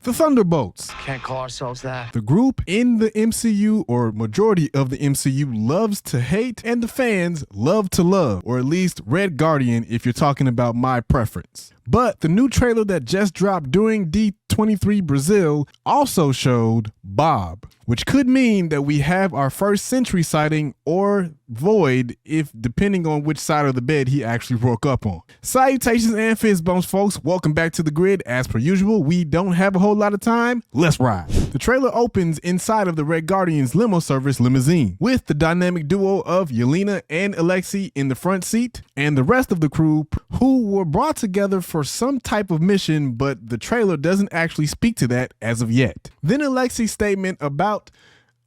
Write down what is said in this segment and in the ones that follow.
The Thunderbolts. Can't call ourselves that. The group in the MCU, or majority of the MCU, loves to hate and the fans love to love, or at least Red Guardian if you're talking about my preference. But the new trailer that just dropped during D23 Brazil also showed Bob, which could mean that we have our first Sentry sighting or Void, if depending on which side of the bed he actually woke up on. Salutations and fist bumps, folks. Welcome back to the grid. As per usual, we don't have a whole lot of time. Let's ride. The trailer opens inside of the Red Guardian's limo service limousine with the dynamic duo of Yelena and Alexei in the front seat and the rest of the crew who were brought together for some type of mission, but the trailer doesn't actually speak to that as of yet. Then Alexei's statement about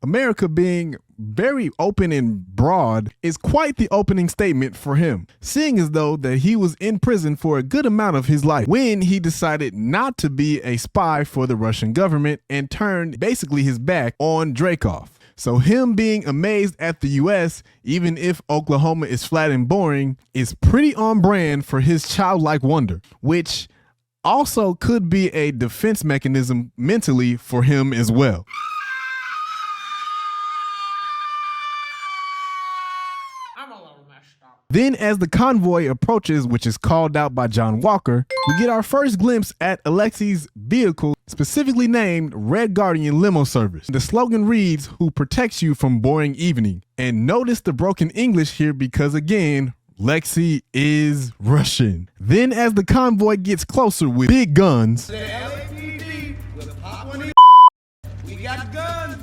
America being very open and broad is quite the opening statement for him, seeing as though that he was in prison for a good amount of his life when he decided not to be a spy for the Russian government and turned basically his back on Dreykov. So him being amazed at the US, even if Oklahoma is flat and boring, is pretty on brand for his childlike wonder, which also could be a defense mechanism mentally for him as well. Then as the convoy approaches, which is called out by John Walker, we get our first glimpse at Alexei's vehicle, specifically named Red Guardian Limo Service. The slogan reads, "Who protects you from boring evening." And notice the broken English here because again, Lexi is Russian. Then as the convoy gets closer with big guns, we got guns.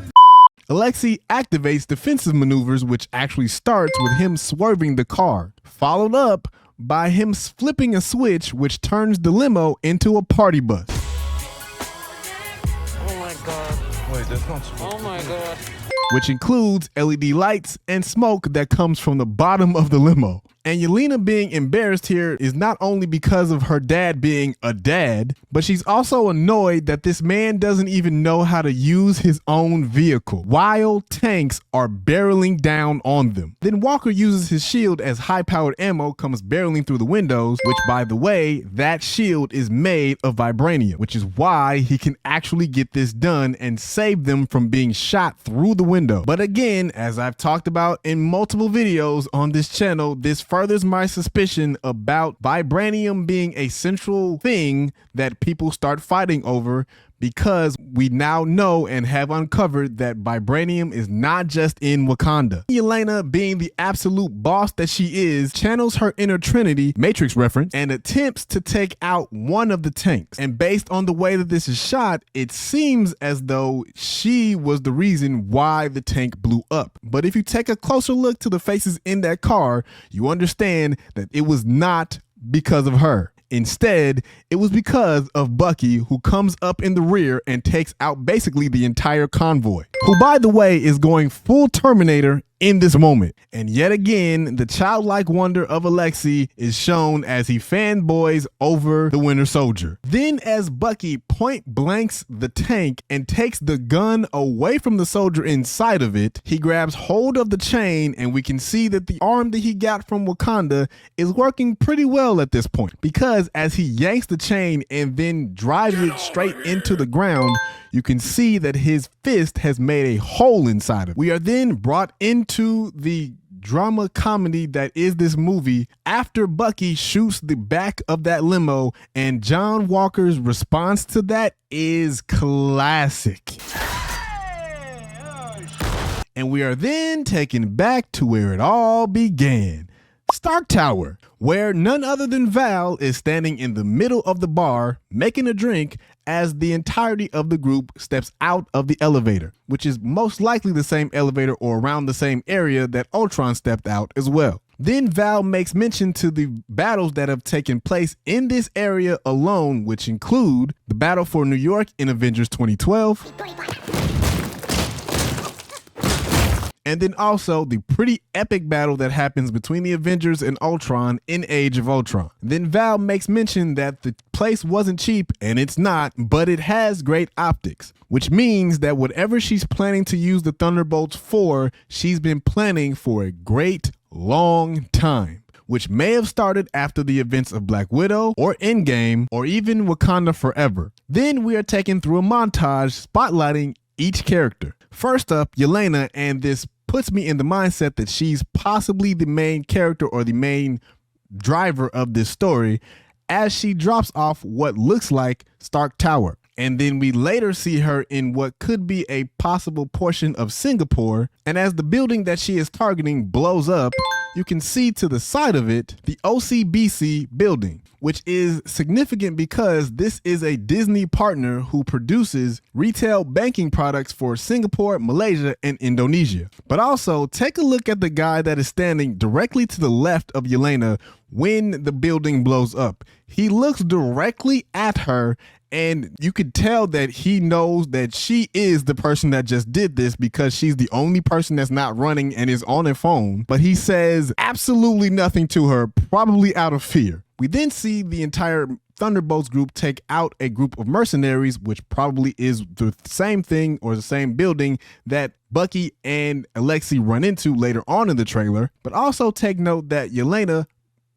Alexei activates defensive maneuvers, which actually starts with him swerving the car, followed up by him flipping a switch, which turns the limo into a party bus. Oh my god. Wait, that's not smoke. Oh my god. Which includes LED lights and smoke that comes from the bottom of the limo. And Yelena being embarrassed here is not only because of her dad being a dad, but she's also annoyed that this man doesn't even know how to use his own vehicle while tanks are barreling down on them. Then Walker uses his shield as high-powered ammo comes barreling through the windows, which by the way, that shield is made of vibranium, which is why he can actually get this done and save them from being shot through the window. But again, as I've talked about in multiple videos on this channel, this furthers my suspicion about vibranium being a central thing that people start fighting over, because we now know and have uncovered that vibranium is not just in Wakanda. Yelena, being the absolute boss that she is, channels her inner Trinity, Matrix reference, and attempts to take out one of the tanks. And based on the way that this is shot, it seems as though she was the reason why the tank blew up. But if you take a closer look to the faces in that car, you understand that it was not because of her. Instead, it was because of Bucky, who comes up in the rear and takes out basically the entire convoy, who by the way is going full Terminator in this moment. And yet again, the childlike wonder of Alexei is shown as he fanboys over the Winter Soldier. Then as Bucky point blanks the tank and takes the gun away from the soldier inside of it, he grabs hold of the chain and we can see that the arm that he got from Wakanda is working pretty well at this point, because as he yanks the chain and then drives it straight into the ground, you can see that his fist has made a hole inside of it. We are then brought into the drama comedy that is this movie after Bucky shoots the back of that limo, and John Walker's response to that is classic. And we are then taken back to where it all began. Stark Tower, where none other than Val is standing in the middle of the bar making a drink as the entirety of the group steps out of the elevator, which is most likely the same elevator or around the same area that Ultron stepped out as well. Then Val makes mention to the battles that have taken place in this area alone, which include the battle for New York in Avengers 2012, and then also the pretty epic battle that happens between the Avengers and Ultron in Age of Ultron. Then Val makes mention that the place wasn't cheap, and it's not, but it has great optics, which means that whatever she's planning to use the Thunderbolts for, she's been planning for a great long time. which may have started after the events of Black Widow or Endgame or even Wakanda Forever. Then we are taken through a montage spotlighting each character. First up, Yelena, and this puts me in the mindset that she's possibly the main character or the main driver of this story, as she drops off what looks like Stark Tower. And then we later see her in what could be a possible portion of Singapore. And as the building that she is targeting blows up, you can see to the side of it the OCBC building, which is significant because this is a Disney partner who produces retail banking products for Singapore, Malaysia, and Indonesia. But also take a look at the guy that is standing directly to the left of Yelena when the building blows up. He looks directly at her, and you could tell that he knows that she is the person that just did this because she's the only person that's not running and is on a phone. But he says absolutely nothing to her, probably out of fear. We then see the entire Thunderbolts group take out a group of mercenaries, which probably is the same thing or the same building that Bucky and Alexei run into later on in the trailer. But also take note that Yelena,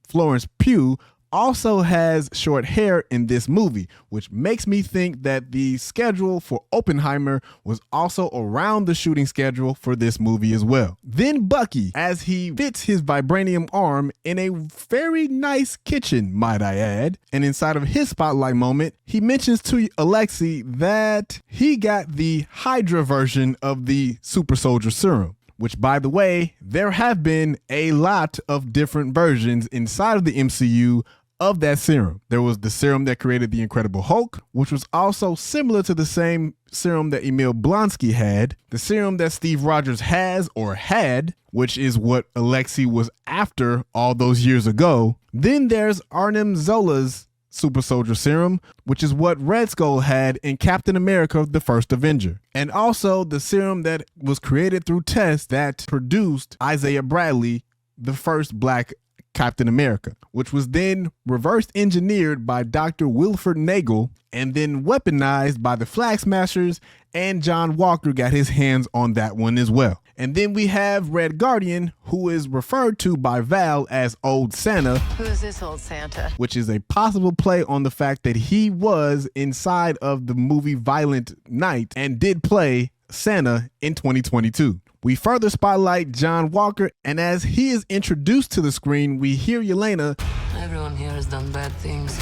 Florence Pugh, also has short hair in this movie, which makes me think that the schedule for Oppenheimer was also around the shooting schedule for this movie as well. Then Bucky, as he fits his vibranium arm in a very nice kitchen, might I add, and inside of his spotlight moment, he mentions to Alexei that he got the Hydra version of the super soldier serum, which, by the way, there have been a lot of different versions inside of the MCU of that serum. There was the serum that created the Incredible Hulk, which was also similar to the same serum that Emil Blonsky had, the serum that Steve Rogers has or had, which is what Alexei was after all those years ago. Then there's Arnim Zola's super soldier serum, which is what Red Skull had in Captain America: The First Avenger. And also the serum that was created through tests that produced Isaiah Bradley, the first black Captain America, which was then reverse engineered by Dr. Wilfred Nagel and then weaponized by the Flag Smashers, and John Walker got his hands on that one as well. And then we have Red Guardian, who is referred to by Val as Old Santa. Who is this Old Santa? Which is a possible play on the fact that he was inside of the movie Violent Night and did play Santa in 2022. We further spotlight John Walker, and as he is introduced to the screen, we hear Yelena. Everyone here has done bad things.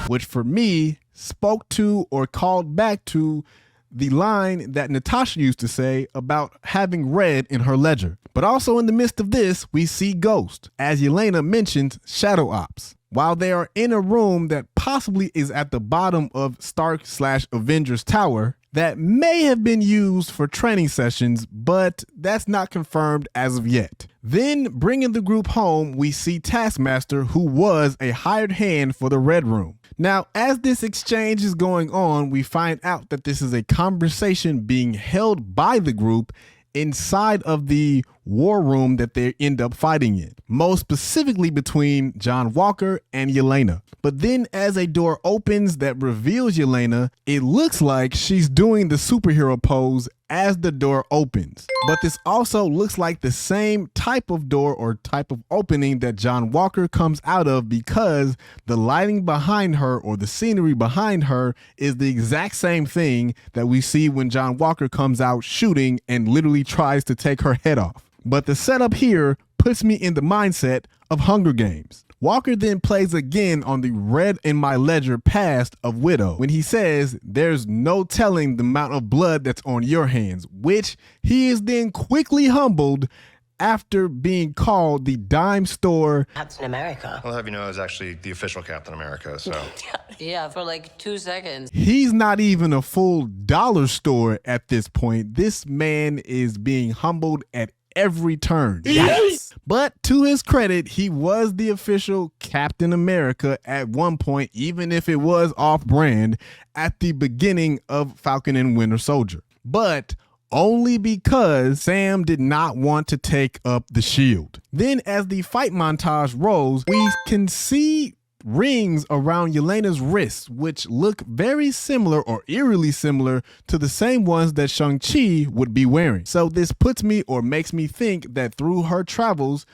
Which for me spoke to or called back to the line that Natasha used to say about having red in her ledger. But also in the midst of this, we see Ghost, as Yelena mentioned, Shadow Ops. While they are in a room that possibly is at the bottom of Stark/Avengers Tower, that may have been used for training sessions, but that's not confirmed as of yet. Then, bringing the group home, we see Taskmaster, who was a hired hand for the Red Room. Now, as this exchange is going on, we find out that this is a conversation being held by the group inside of the war room that they end up fighting in, most specifically between John Walker and Yelena. But then as a door opens that reveals Yelena, it looks like she's doing the superhero pose as the door opens. But this also looks like the same type of door or type of opening that John Walker comes out of, because the lighting behind her or the scenery behind her is the exact same thing that we see when John Walker comes out shooting and literally tries to take her head off. But the setup here puts me in the mindset of Hunger Games. Walker then plays again on the red in my ledger past of Widow when he says there's no telling the amount of blood that's on your hands, which he is then quickly humbled after being called the dime store Captain America. I'll have you know I was actually the official Captain America, so. Yeah, for like 2 seconds. He's not even a full dollar store at this point. This man is being humbled at every turn. Yes. But to his credit, he was the official Captain America at one point, even if it was off brand at the beginning of Falcon and Winter Soldier. But only because Sam did not want to take up the shield. Then as the fight montage rolls, we can see rings around Yelena's wrists, which look very similar or eerily similar to the same ones that Shang-Chi would be wearing. So this puts me or makes me think that through her travels,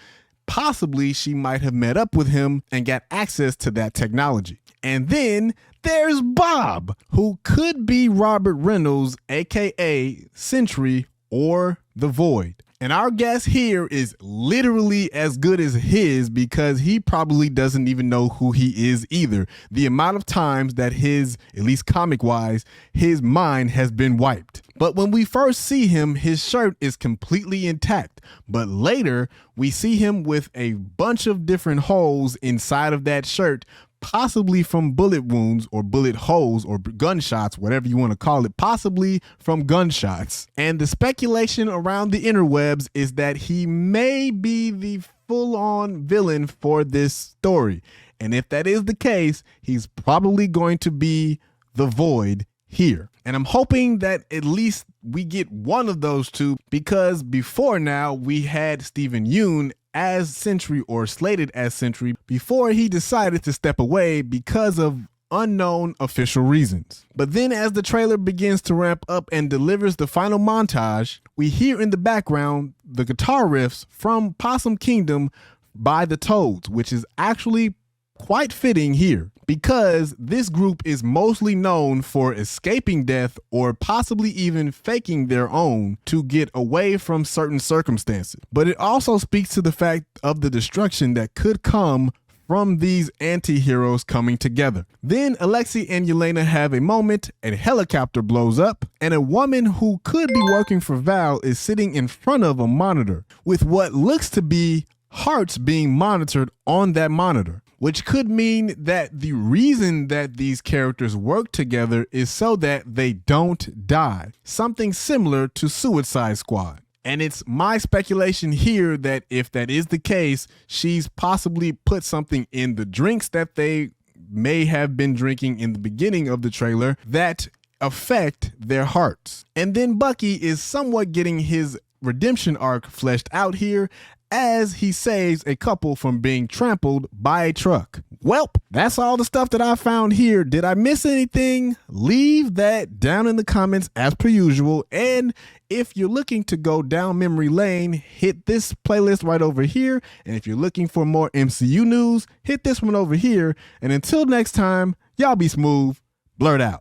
possibly she might have met up with him and got access to that technology. And then there's Bob, who could be Robert Reynolds, aka Sentry, or the Void. And our guess here is literally as good as his, because he probably doesn't even know who he is either. The amount of times that his, at least comic wise, his mind has been wiped. But when we first see him, his shirt is completely intact. But later we see him with a bunch of different holes inside of that shirt, possibly from bullet wounds or bullet holes or gunshots, whatever you want to call it, possibly from gunshots. And the speculation around the interwebs is that he may be the full-on villain for this story. And if that is the case, he's probably going to be the Void here. And I'm hoping that at least we get one of those two, because before now we had Steven Yeun as Sentry, or slated as Sentry, before he decided to step away because of unknown official reasons. But then as the trailer begins to ramp up and delivers the final montage, we hear in the background the guitar riffs from Possum Kingdom by the Toads, which is actually quite fitting here, because this group is mostly known for escaping death or possibly even faking their own to get away from certain circumstances. But it also speaks to the fact of the destruction that could come from these anti-heroes coming together. Then Alexei and Yelena have a moment, a helicopter blows up, and a woman who could be working for Val is sitting in front of a monitor with what looks to be hearts being monitored on that monitor, which could mean that the reason that these characters work together is so that they don't die. Something similar to Suicide Squad. And it's my speculation here that if that is the case, she's possibly put something in the drinks that they may have been drinking in the beginning of the trailer that affect their hearts. And then Bucky is somewhat getting his redemption arc fleshed out here, as he saves a couple from being trampled by a truck. Welp, that's all the stuff that I found here. Did I miss anything? Leave that down in the comments as per usual. And if you're looking to go down memory lane, hit this playlist right over here. And if you're looking for more MCU news, hit this one over here. And until next time, y'all be smooth. Blurred out.